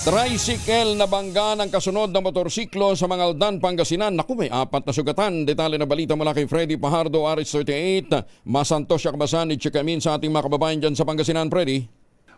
Tricycle na bangga ng kasunod na motorsiklo sa Mangaldan, Pangasinan. Naku, may 4 na sugatan. Detalye na balita mula kay Freddy Pajardo, RH38. Masantos siya kabasan ni Chikamin sa ating mga kababayan dyan sa Pangasinan, Freddy.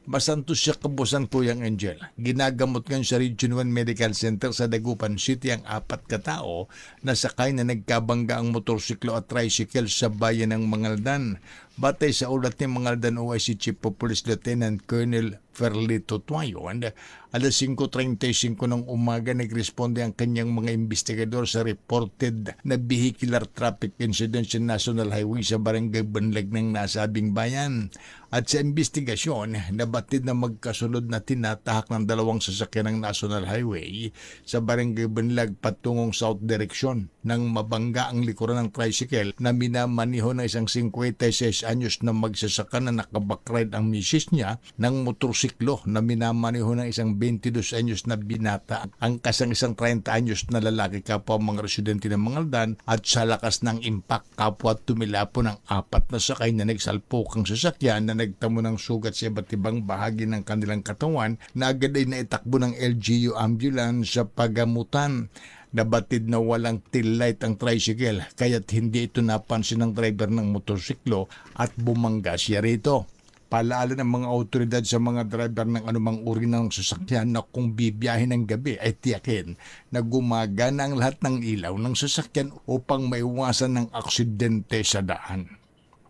Masantos siya kabusan po yung Angel. Ginagamot ngayon sa Region 1 Medical Center sa Dagupan City ang 4 katao na sakay na nagkabangga ang motorsiklo at tricycle sa bayan ng Mangaldan. Batay sa ulat ni Mangaldan OIC Chief of Police Lieutenant Colonel Ferlito Tuayo, alas 5:35 ng umaga nagresponde ang kanyang mga investigador sa reported na vehicular traffic incident sa National Highway sa Barangay Banlag ng nasabing bayan. At sa investigasyon, nabatid na magkasunod na tinatahak ng 2 sasakyan ng National Highway sa Barangay Banlag patungong south direction nang mabangga ang likuran ng tricycle na minamaniho ng isang 56 anyos na magsasaka na nakabakride ang misis niya ng motorsiklo na minamaniho ng isang 22 anyos na binata. Ang kasang isang 30 anyos na lalaki kapwa mga residente ng Mangaldan at sa lakas ng impact kapwa tumilapo ng 4 na sakay na nagsalpokang sasakyan na nagtamo ng sugat sa iba't ibang bahagi ng kanilang katawan na agad ay naitakbo ng LGU ambulance sa pagamutan. Nabatid na walang tail light ang tricycle kaya't hindi ito napansin ng driver ng motorsiklo at bumangga siya rito. Paalaala ng mga otoridad sa mga driver ng anumang uri ng sasakyan na kung bibiyahin ng gabi ay tiyakin na gumagana ang lahat ng ilaw ng sasakyan upang maiwasan ng aksidente sa daan.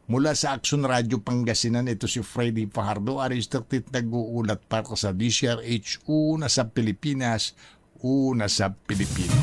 Mula sa Action Radio Pangasinan, ito si Freddy Fajardo, RH38 nag-uulat para sa DCRH, una sa Pilipinas, una sa Pilipino.